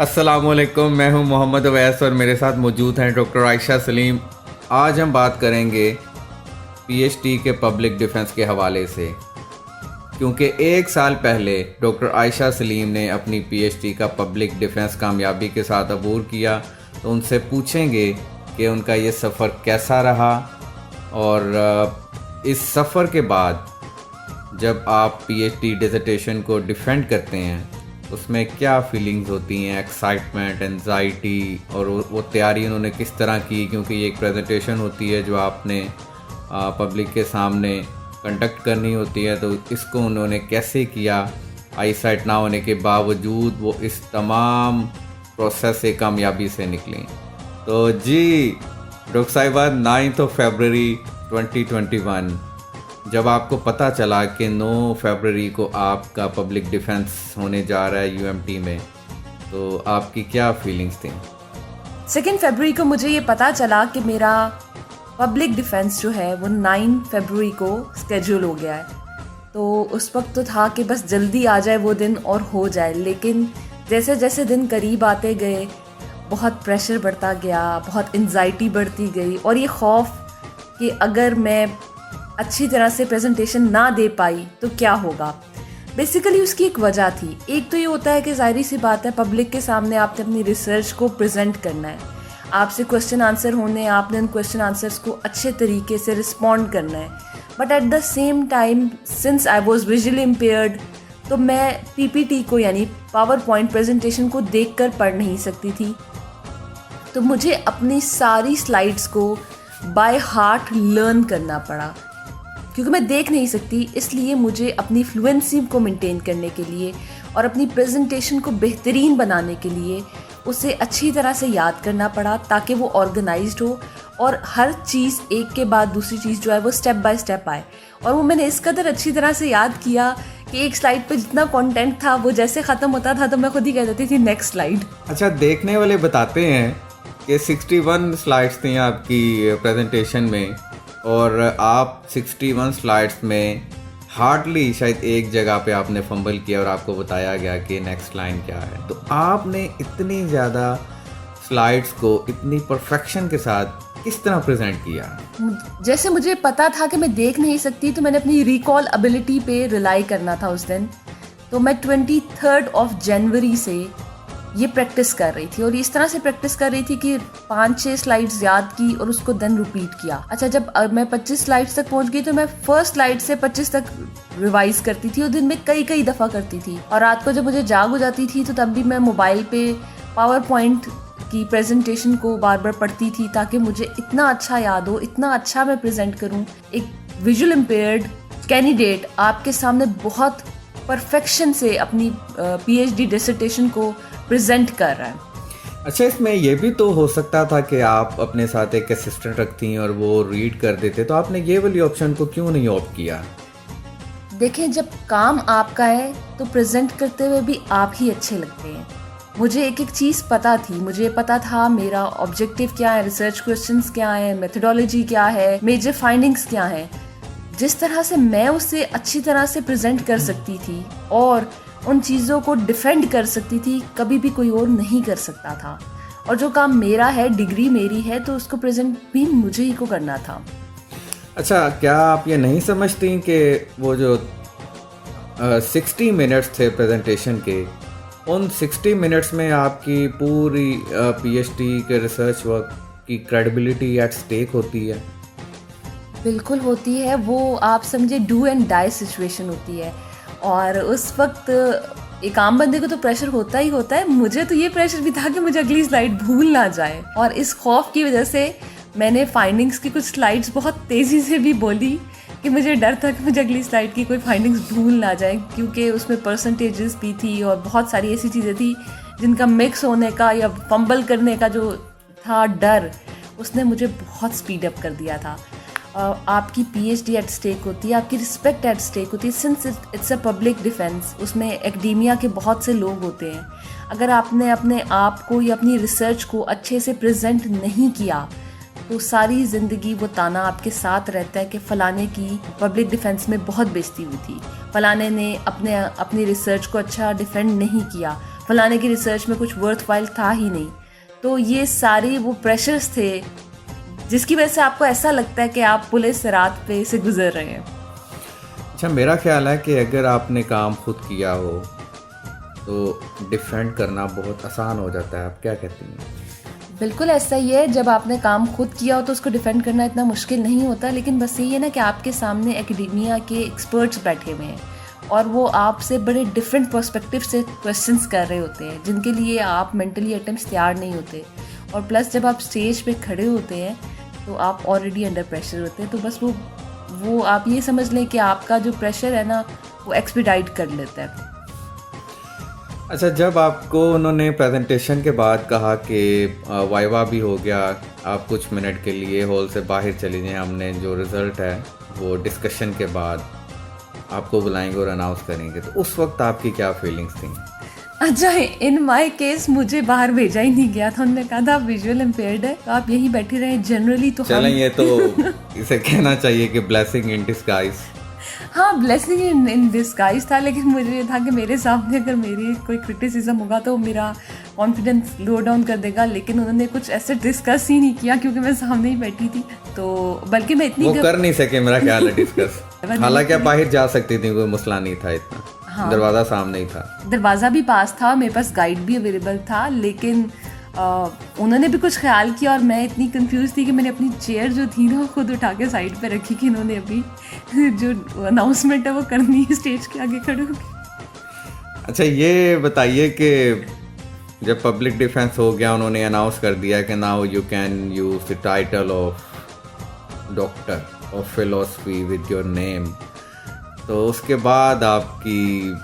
अस्सलामुअलैकुम, मैं हूं मोहम्मद अवैस और मेरे साथ मौजूद हैं डॉक्टर आयशा सलीम। आज हम बात करेंगे पीएचडी के पब्लिक डिफेंस के हवाले से, क्योंकि एक साल पहले डॉक्टर आयशा सलीम ने अपनी पीएचडी का पब्लिक डिफेंस कामयाबी के साथ अबूर किया। तो उनसे पूछेंगे कि उनका ये सफ़र कैसा रहा और इस सफ़र के बाद जब आप पीएचडी डिसर्टेशन को डिफेंड करते हैं उसमें क्या फीलिंग्स होती हैं, एक्साइटमेंट, एंजाइटी, और वो तैयारी उन्होंने किस तरह की, क्योंकि ये एक प्रेजेंटेशन होती है जो आपने पब्लिक के सामने कंडक्ट करनी होती है। तो इसको उन्होंने कैसे किया, आई साइट ना होने के बावजूद वो इस तमाम प्रोसेस से कामयाबी से निकली। तो जी डॉक्टर साहिबा, 9 फरवरी 2021 जब आपको पता चला कि 9 फरवरी को आपका पब्लिक डिफेंस होने जा रहा है यूएमटी में, तो आपकी क्या फीलिंग्स थी? 2 फरवरी को मुझे ये पता चला कि मेरा पब्लिक डिफेंस जो है वो 9 फरवरी को स्केड्यूल हो गया है। तो उस वक्त तो था कि बस जल्दी आ जाए वो दिन और हो जाए, लेकिन जैसे जैसे दिन करीब आते गए बहुत प्रेशर बढ़ता गया, बहुत एंजाइटी बढ़ती गई, और ये खौफ कि अगर मैं अच्छी तरह से प्रेजेंटेशन ना दे पाई तो क्या होगा। बेसिकली उसकी एक वजह थी। एक तो ये होता है कि ज़ाहिर सी बात है, पब्लिक के सामने आपने अपनी रिसर्च को प्रेजेंट करना है, आपसे क्वेश्चन आंसर होने, आपने उन क्वेश्चन आंसर्स को अच्छे तरीके से रिस्पॉन्ड करना है। But at the same time since I was visually impaired, तो मैं पीपीटी को यानी पावर पॉइंट प्रेजेंटेशन को देख कर पढ़ नहीं सकती थी। तो मुझे अपनी सारी स्लाइड्स को बाय हार्ट लर्न करना पड़ा, क्योंकि मैं देख नहीं सकती। इसलिए मुझे अपनी फ्लुएंसी को मेंटेन करने के लिए और अपनी प्रेजेंटेशन को बेहतरीन बनाने के लिए उसे अच्छी तरह से याद करना पड़ा, ताकि वो ऑर्गेनाइज्ड हो और हर चीज़ एक के बाद दूसरी चीज़ जो है वो स्टेप बाय स्टेप आए। और वो मैंने इस कदर अच्छी तरह से याद किया कि एक स्लाइड पे जितना कंटेंट था वो जैसे ख़त्म होता था तो मैं खुद ही कह देती थी नेक्स्ट स्लाइड। अच्छा, देखने वाले बताते हैं कि 61 स्लाइड्स थी आपकी प्रेजेंटेशन में, और आप 61 स्लाइड्स में हार्डली शायद एक जगह पे आपने फंबल किया और आपको बताया गया कि नेक्स्ट लाइन क्या है। तो आपने इतनी ज़्यादा स्लाइड्स को इतनी परफेक्शन के साथ किस तरह प्रेजेंट किया? जैसे मुझे पता था कि मैं देख नहीं सकती, तो मैंने अपनी रिकॉल एबिलिटी पे रिलाई करना था उस दिन। तो मैं 23 जनवरी से ये प्रैक्टिस कर रही थी, और इस तरह से प्रैक्टिस कर रही थी कि 5-6 स्लाइड्स याद की और उसको देन रिपीट किया। अच्छा, जब मैं 25 स्लाइड्स तक पहुंच गई तो मैं फर्स्ट स्लाइड से 25 तक रिवाइज करती थी, और दिन में कई दफ़ा करती थी। और रात को जब मुझे जाग हो जाती थी तो तब भी मैं मोबाइल पे पावर पॉइंट की प्रेजेंटेशन को बार बार पढ़ती थी, ताकि मुझे इतना अच्छा याद हो, इतना अच्छा मैं प्रेजेंट करूँ। एक विजुअल इम्पेयर्ड कैंडिडेट आपके सामने बहुत परफेक्शन से अपनी पीएचडी डिसर्टेशन को प्रेजेंट कर रहा है। अच्छा, इसमें यह भी तो हो सकता था कि आप अपने साथ एक असिस्टेंट रखती और वो रीड कर देते, तो आपने ये वाली ऑप्शन को क्यों नहीं ऑप्ट किया? देखें, जब काम आपका है तो प्रेजेंट करते हुए भी आप ही अच्छे लगते हैं। मुझे एक एक चीज़ पता थी, मुझे पता था मेरा ऑब्जेक्टिव क्या है, रिसर्च क्वेश्चंस क्या है, मेथोडोलॉजी क्या है, मेजर फाइंडिंग्स क्या है। जिस तरह से मैं उसे अच्छी तरह से प्रेजेंट कर सकती थी और उन चीज़ों को डिफेंड कर सकती थी, कभी भी कोई और नहीं कर सकता था। और जो काम मेरा है, डिग्री मेरी है, तो उसको प्रेजेंट भी मुझे ही को करना था। अच्छा, क्या आप ये नहीं समझती कि वो जो 60 मिनट्स थे प्रेजेंटेशन के, उन 60 मिनट्स में आपकी पूरी पीएचडी के रिसर्च वर्क की क्रेडिबिलिटी एट स्टेक होती है? बिल्कुल होती है। वो आप समझे डू एंड डाई सिचुएशन होती है, और उस वक्त एक आम बंदे को तो प्रेशर होता ही होता है। मुझे तो ये प्रेशर भी था कि मुझे अगली स्लाइड भूल ना जाए, और इस खौफ की वजह से मैंने फाइंडिंग्स की कुछ स्लाइड्स बहुत तेज़ी से भी बोली कि मुझे डर था कि मुझे अगली स्लाइड की कोई फाइंडिंग्स भूल ना जाए, क्योंकि उसमें परसेंटेजेस भी थी और बहुत सारी ऐसी चीज़ें थी जिनका मिक्स होने का या फंबल करने का जो था डर, उसने मुझे बहुत स्पीड अप कर दिया था। आपकी पीएचडी एट स्टेक होती है, आपकी रिस्पेक्ट एट स्टेक होती है, since it's a public defence. उसमें एकेडेमिया के बहुत से लोग होते हैं। अगर आपने अपने आप को या अपनी रिसर्च को अच्छे से प्रेजेंट नहीं किया तो सारी ज़िंदगी वो ताना आपके साथ रहता है कि फ़लाने की पब्लिक डिफेंस में बहुत बेइज्जती हुई थी, फ़लाने ने अपनी रिसर्च को अच्छा डिफेंड नहीं किया, फ़लाने की रिसर्च में कुछ वर्थ वाइल था ही नहीं। तो ये सारे वो प्रेशर्स थे जिसकी वजह से आपको ऐसा लगता है कि आप पुलिस रात पे से गुजर रहे हैं। अच्छा, मेरा ख्याल है कि अगर आपने काम खुद किया हो तो डिफेंड करना बहुत आसान हो जाता है। आप क्या कहती हैं? बिल्कुल ऐसा ही है, जब आपने काम खुद किया हो तो उसको डिफेंड करना इतना मुश्किल नहीं होता। लेकिन बस यही है ना कि आपके सामने एकेडेमिया के एक्सपर्ट्स बैठे हुए हैं और वो आपसे बड़े डिफरेंट पर्सपेक्टिव से क्वेश्चंस कर रहे होते हैं जिनके लिए आप मेंटली अटेम्प्ट तैयार नहीं होते। और प्लस जब आप स्टेज पे खड़े होते हैं तो आप ऑलरेडी अंडर प्रेशर होते हैं। तो बस वो आप ये समझ लें कि आपका जो प्रेशर है ना वो एक्सपीडाइट कर लेता है। अच्छा, जब आपको उन्होंने प्रेजेंटेशन के बाद कहा कि वाइवा भी हो गया, आप कुछ मिनट के लिए हॉल से बाहर चली जाएं, हमने जो रिज़ल्ट है वो डिस्कशन के बाद आपको बुलाएंगे और अनाउंस करेंगे, तो उस वक्त आपकी क्या फीलिंग्स थी? अच्छा, इन माय केस मुझे बाहर भेजा ही नहीं गया था। उन्होंने कहा था आप विजुअल इम्पेयर्ड है तो आप यहीं बैठे रहे। जनरली तो चलें, ये तो इसे कहना चाहिए कि ब्लेसिंग इन डिस्गाइज। हाँ, ब्लेसिंग इन डिस्गाइज था। लेकिन मुझे ये था कि मेरे सामने अगर मेरी कोई क्रिटिसिज्म होगा तो मेरा कॉन्फिडेंस लो डाउन कर देगा। लेकिन उन्होंने कुछ ऐसे डिस्कस ही नहीं किया क्योंकि मैं सामने ही बैठी थी। तो बल्कि मैं इतनी वो कर नहीं सके, मेरा ख्याल है डिस्कस। हालांकि आप बाहर जा सकती थी, कोई मसला नहीं था इतना। हाँ, दरवाज़ा सामने ही था, दरवाज़ा भी पास था, मेरे पास गाइड भी अवेलेबल था। लेकिन उन्होंने भी कुछ ख्याल किया और मैं इतनी कंफ्यूज थी कि मैंने अपनी चेयर जो थी ना खुद उठा के साइड पे रखी कि इन्होंने अभी जो अनाउंसमेंट है वो करनी है स्टेज के आगे खड़े होकर। अच्छा, ये बताइए कि जब पब्लिक डिफेंस हो गया, उन्होंने अनाउंस कर दिया कि now you can use the title of doctor of philosophy with your name, तो उसके बाद आपकी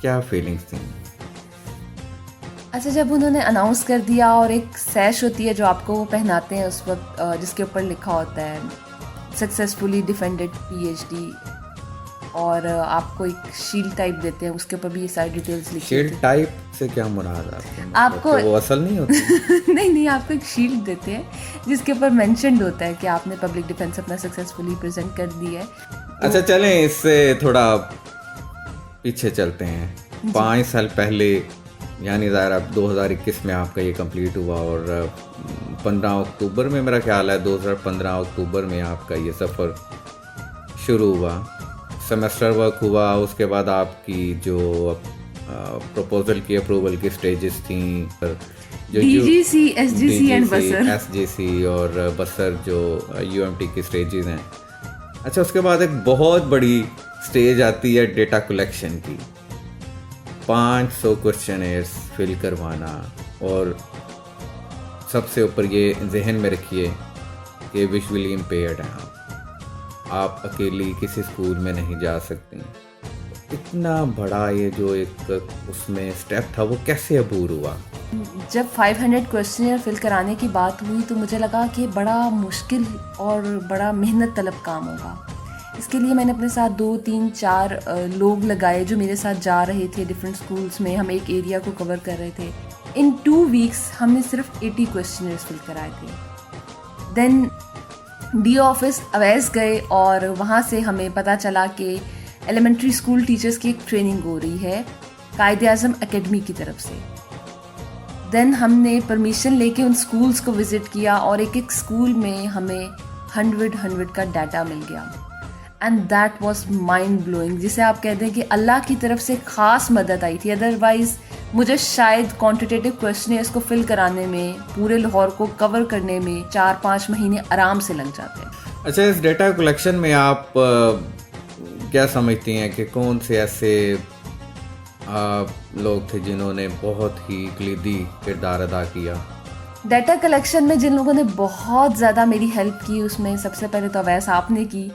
क्या फीलिंग्स थी? अच्छा, जब उन्होंने अनाउंस कर दिया और एक सैश होती है जो आपको वो पहनाते हैं उस वक्त, जिसके ऊपर लिखा होता है सक्सेसफुली डिफेंडेड पीएचडी, और आपको एक शील्ड टाइप देते हैं, उसके ऊपर भी ये सारी डिटेल्स लिखी। शील्ड टाइप से क्या मुराद आपको? तो वो असल नहीं होती? नहीं, आपको एक शील्ड देते हैं जिसके ऊपर मेंशन्ड होता है कि आपने पब्लिक डिफेंस अपना सक्सेसफुली प्रेजेंट कर दिया है। अच्छा, चलें इससे थोड़ा पीछे चलते हैं। 5 साल पहले, यानी ज़ाहिर 2021 में आपका ये कंप्लीट हुआ और 15 अक्टूबर में, मेरा ख्याल है 2015 अक्टूबर में आपका ये सफ़र शुरू हुआ। सेमेस्टर वर्क हुआ, उसके बाद आपकी जो प्रपोजल की अप्रूवल की स्टेजेस थी, जो डीजीसी, एसजीसी एंड बसर, एसजीसी और बसर जो यूएमटी की स्टेजेस हैं। अच्छा, उसके बाद एक बहुत बड़ी स्टेज आती है डेटा कलेक्शन की। 500 क्वेश्चनर्स फिल करवाना, और सबसे ऊपर ये जहन में रखिए कि विजुअली इम्पेयर्ड हैं आप अकेली किसी स्कूल में नहीं जा सकती। इतना बड़ा ये जो एक उसमें स्टेप था वो कैसे अबूर हुआ? जब 500 क्वेश्चनर फिल कराने की बात हुई तो मुझे लगा कि बड़ा मुश्किल और बड़ा मेहनत तलब काम होगा। इसके लिए मैंने अपने साथ 2, 3, 4 लोग लगाए जो मेरे साथ जा रहे थे डिफरेंट स्कूल्स में। हम एक एरिया को कवर कर रहे थे। इन 2 वीक्स हमने सिर्फ 80 क्वेश्चनर्स फिल कराए थे। देन डी ऑफिस अवैस गए और वहाँ से हमें पता चला कि एलिमेंट्री स्कूल टीचर्स की एक ट्रेनिंग हो रही है कायदे आज़म एकेडमी की तरफ से। देन हमने परमिशन लेके उन स्कूल्स को विज़िट किया और एक एक स्कूल में हमें 100 का डाटा मिल गया। And that was mind blowing, जिसे आप कहते हैं कि अल्लाह की तरफ से ख़ास मदद आई थी। अदरवाइज़ मुझे शायद क्वांटिटेटिव क्वेश्चनर्स को फिल कराने में, पूरे लाहौर को कवर करने में 4-5 महीने आराम से लग जाते हैं। अच्छा, इस डेटा कलेक्शन में आप क्या समझती हैं कि कौन से ऐसे लोग थे जिन्होंने बहुत ही कलीदी किरदार अदा किया? डाटा कलेक्शन में जिन लोगों ने बहुत ज़्यादा मेरी हेल्प की, उसमें सबसे पहले तो अवैस आपने की,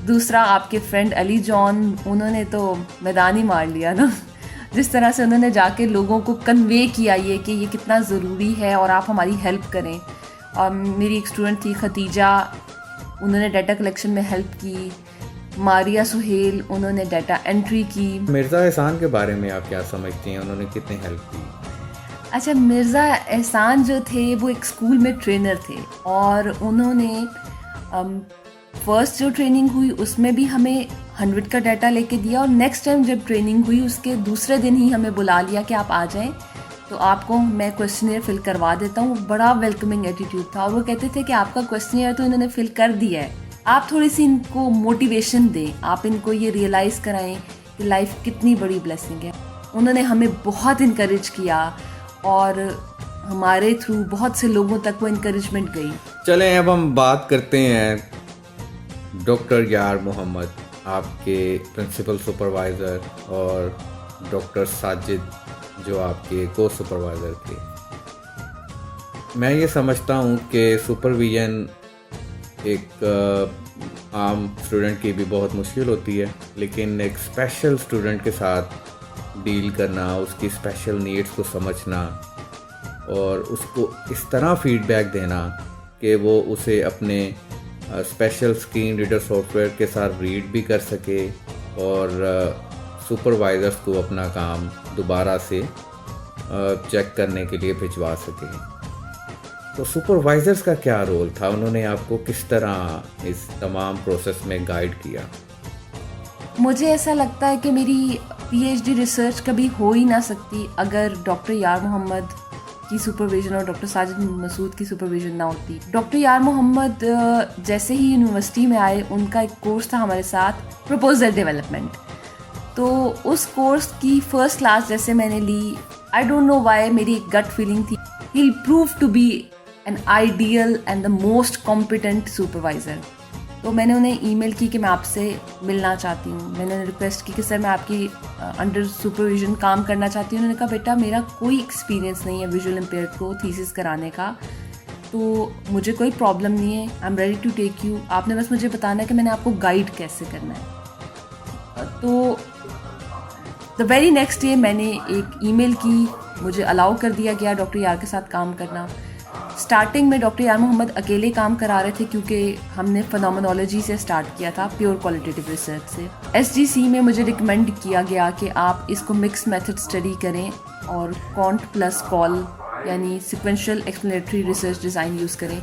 दूसरा आपके फ्रेंड अली जॉन, उन्होंने तो मैदान ही मार लिया ना। जिस तरह से उन्होंने जाके लोगों को कन्वे किया ये कि ये कितना ज़रूरी है और आप हमारी हेल्प करें। और मेरी एक स्टूडेंट थी खतीजा, उन्होंने डाटा कलेक्शन में हेल्प की। मारिया सुहेल, उन्होंने डाटा एंट्री की। मिर्ज़ा एहसान के बारे में आप क्या समझती हैं, उन्होंने कितनी हेल्प की? अच्छा, मिर्ज़ा एहसान जो थे वो एक स्कूल में ट्रेनर थे और उन्होंने फर्स्ट जो ट्रेनिंग हुई उसमें भी हमें 100 का डाटा लेके दिया और नेक्स्ट टाइम जब ट्रेनिंग हुई उसके दूसरे दिन ही हमें बुला लिया कि आप आ जाएं, तो आपको मैं क्वेश्चनियर फिल करवा देता हूँ। बड़ा वेलकमिंग एटीट्यूड था और वो कहते थे कि आपका क्वेश्चनियर तो इन्होंने फिल कर दिया है, आप थोड़ी सी इनको मोटिवेशन दें, आप इनको ये रियलाइज़ कराएं कि लाइफ कितनी बड़ी ब्लेसिंग है। उन्होंने हमें बहुत इनकरेज किया और हमारे थ्रू बहुत से लोगों तक वो इनकरेजमेंट गई। चलें अब हम बात करते हैं डॉक्टर यार मोहम्मद, आपके प्रिंसिपल सुपरवाइज़र, और डॉक्टर साजिद जो आपके को सुपरवाइज़र थे। मैं ये समझता हूँ कि सुपरविज़न एक आम स्टूडेंट की भी बहुत मुश्किल होती है, लेकिन एक स्पेशल स्टूडेंट के साथ डील करना, उसकी स्पेशल नीड्स को समझना और उसको इस तरह फीडबैक देना कि वो उसे अपने स्पेशल स्क्रीन रीडर सॉफ्टवेयर के साथ रीड भी कर सके और सुपरवाइज़र्स को अपना काम दोबारा से चेक करने के लिए भिजवा सके। तो सुपरवाइज़र्स का क्या रोल था, उन्होंने आपको किस तरह इस तमाम प्रोसेस में गाइड किया? मुझे ऐसा लगता है कि मेरी पीएचडी रिसर्च कभी हो ही ना सकती अगर डॉक्टर यार मोहम्मद की सुपरविजन और डॉक्टर साजिद मसूद की सुपरविजन ना होती। डॉक्टर यार मोहम्मद जैसे ही यूनिवर्सिटी में आए, उनका एक कोर्स था हमारे साथ, प्रपोजल डेवलपमेंट। तो उस कोर्स की फर्स्ट क्लास जैसे मैंने ली, आई डोंट नो व्हाई मेरी एक गट फीलिंग थी, he will prove to be an ideal and the most competent supervisor. तो मैंने उन्हें ईमेल की कि मैं आपसे मिलना चाहती हूँ। मैंने उन्हें रिक्वेस्ट की कि सर मैं आपकी अंडर सुपरविजन काम करना चाहती हूँ। उन्होंने कहा बेटा मेरा कोई एक्सपीरियंस नहीं है विजुअल इम्पेयर्ड को थीसिस कराने का, तो मुझे कोई प्रॉब्लम नहीं है, I am ready to take you. आपने बस मुझे बताना है कि मैंने आपको गाइड कैसे करना है। तो द वेरी नेक्स्ट डे मैंने एक ईमेल की, मुझे अलाउ कर दिया गया डॉक्टर यार के साथ काम करना। स्टार्टिंग में डॉक्टर यार मोहम्मद अकेले काम करा रहे थे क्योंकि हमने फिनोमेनोलॉजी से स्टार्ट किया था, प्योर क्वालिटेटिव रिसर्च से। एसजीसी में मुझे रिकमेंड किया गया कि आप इसको मिक्स मेथड स्टडी करें और कॉन्ट प्लस कॉल यानी sequential explanatory research design use करें।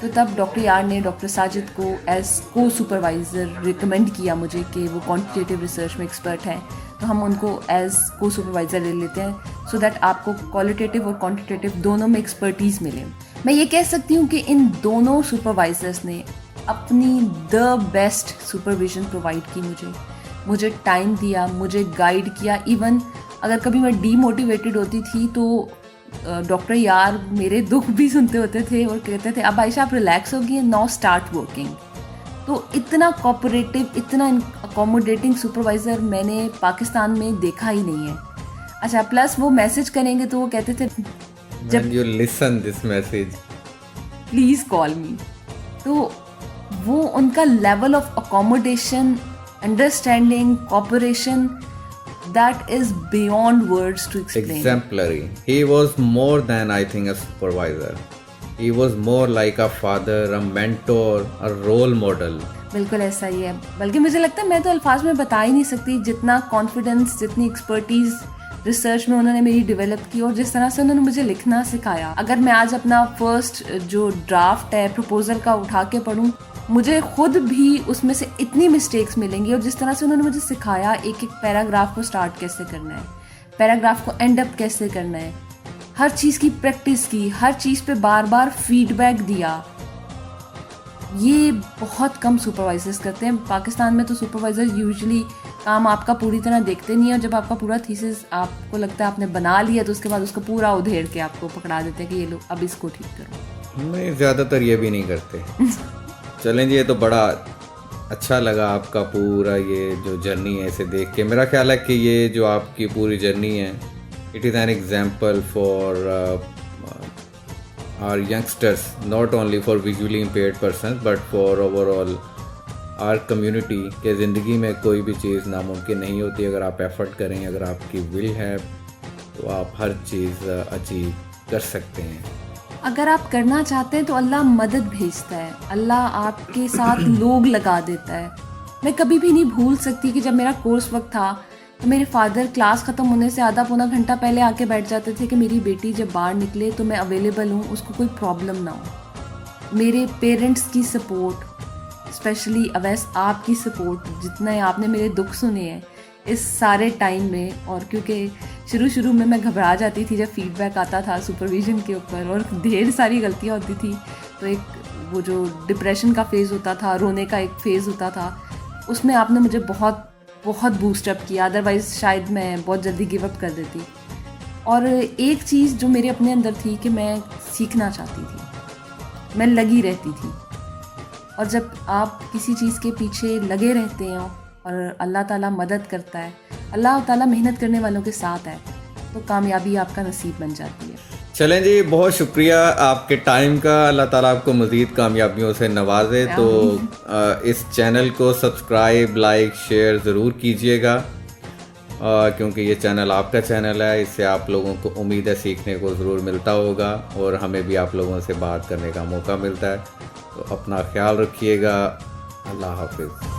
तो तब डॉक्टर यार ने डॉक्टर साजिद को एज को सुपरवाइज़र रिकमेंड किया मुझे कि वो क्वान्टिटेटिव रिसर्च में एक्सपर्ट हैं, तो हम उनको एज को सुपरवाइज़र ले लेते हैं सो दैट आपको क्वालिटेटिव और क्वांटिटेटिव दोनों में एक्सपर्टीज़ मिले। मैं ये कह सकती हूँ कि इन दोनों सुपरवाइज़र्स ने अपनी द बेस्ट सुपरविजन प्रोवाइड की मुझे टाइम दिया, मुझे गाइड किया। इवन अगर कभी मैं डीमोटिवेटेड होती थी तो डॉक्टर यार मेरे दुख भी सुनते होते थे और कहते थे अब आयशा आप रिलैक्स होगी, नाउ स्टार्ट वर्किंग। तो इतना कोऑपरेटिव, इतना अकोमोडेटिंग सुपरवाइज़र मैंने पाकिस्तान में देखा ही नहीं है। अच्छा, प्लस वो मैसेज करेंगे तो वो कहते थे जब you listen this message please call मी। तो वो उनका level of accommodation, understanding, cooperation, that is beyond words to explain. Exemplary. He was more than, I think, a supervisor. He was more like a father, a mentor, a role model. बिल्कुल ऐसा ही है। बल्कि मुझे लगता है मैं तो अल्फाज में बता ही नहीं सकती जितना कॉन्फिडेंस, जितनी एक्सपर्टीज रिसर्च में उन्होंने मेरी डेवलप की और जिस तरह से उन्होंने मुझे लिखना सिखाया। अगर मैं आज अपना फर्स्ट जो ड्राफ्ट है प्रपोजल का उठा के पढूं, मुझे खुद भी उसमें से इतनी मिस्टेक्स मिलेंगी। और जिस तरह से उन्होंने मुझे सिखाया एक एक पैराग्राफ को स्टार्ट कैसे करना है, पैराग्राफ को एंड अप कैसे करना है, हर चीज़ की प्रैक्टिस की, हर चीज़ पे बार बार फीडबैक दिया, ये बहुत कम सुपरवाइजर्स करते हैं। पाकिस्तान में तो सुपरवाइजर यूजुअली काम आपका पूरी तरह देखते नहीं है और जब आपका पूरा थीसिस आपको लगता है आपने बना लिया तो उसके बाद उसको पूरा उधेड़ के आपको पकड़ा देते हैं कि ये लो अब इसको ठीक करो। नहीं, ज़्यादातर ये भी नहीं करते। चलें जी, ये तो बड़ा अच्छा लगा आपका पूरा ये जो जर्नी है इसे देख के। मेरा ख्याल है कि ये जो आपकी पूरी जर्नी है, it is an example for our youngsters, not only for visually impaired person but for overall our community के ज़िंदगी में कोई भी चीज़ नामुमकिन नहीं होती। अगर आप एफर्ट करें, अगर आपकी विल है तो आप हर चीज़ अचीव कर सकते हैं। अगर आप करना चाहते हैं तो अल्लाह मदद भेजता है, अल्लाह आपके साथ लोग लगा देता है। मैं कभी भी नहीं भूल सकती कि जब मेरा कोर्स वक्त था तो मेरे फादर क्लास ख़त्म होने से आधा पौना घंटा पहले आके बैठ जाते थे कि मेरी बेटी जब बाहर निकले तो मैं अवेलेबल हूँ, उसको कोई प्रॉब्लम ना हो। मेरे पेरेंट्स की सपोर्ट, स्पेशली अवैस आपकी सपोर्ट, जितना आपने मेरे दुख सुने हैं इस सारे टाइम में। और क्योंकि शुरू में मैं घबरा जाती थी जब फीडबैक आता था सुपरविज़न के ऊपर और ढेर सारी गलतियाँ होती थी, तो एक वो जो डिप्रेशन का फेज़ होता था, रोने का एक फेज़ होता था, उसमें आपने मुझे बहुत बूस्टअप किया। अदरवाइज़ शायद मैं बहुत जल्दी गिव अप कर देती। और एक चीज़ जो मेरे अपने अंदर थी कि मैं सीखना चाहती थी, मैं लगी रहती थी। और जब आप किसी चीज़ के पीछे लगे रहते हैं और अल्लाह ताला मदद करता है, अल्लाह ताला मेहनत करने वालों के साथ है, तो कामयाबी आपका नसीब बन जाती है। चलें जी, बहुत शुक्रिया आपके टाइम का। अल्लाह ताला आपको मज़ीद कामयाबियों से नवाजे। तो इस चैनल को सब्सक्राइब, लाइक, शेयर ज़रूर कीजिएगा, क्योंकि ये चैनल आपका चैनल है। इससे आप लोगों को उम्मीद है सीखने को ज़रूर मिलता होगा और हमें भी आप लोगों से बात करने का मौका मिलता है। तो अपना ख्याल रखिएगा। अल्लाह हाफिज़।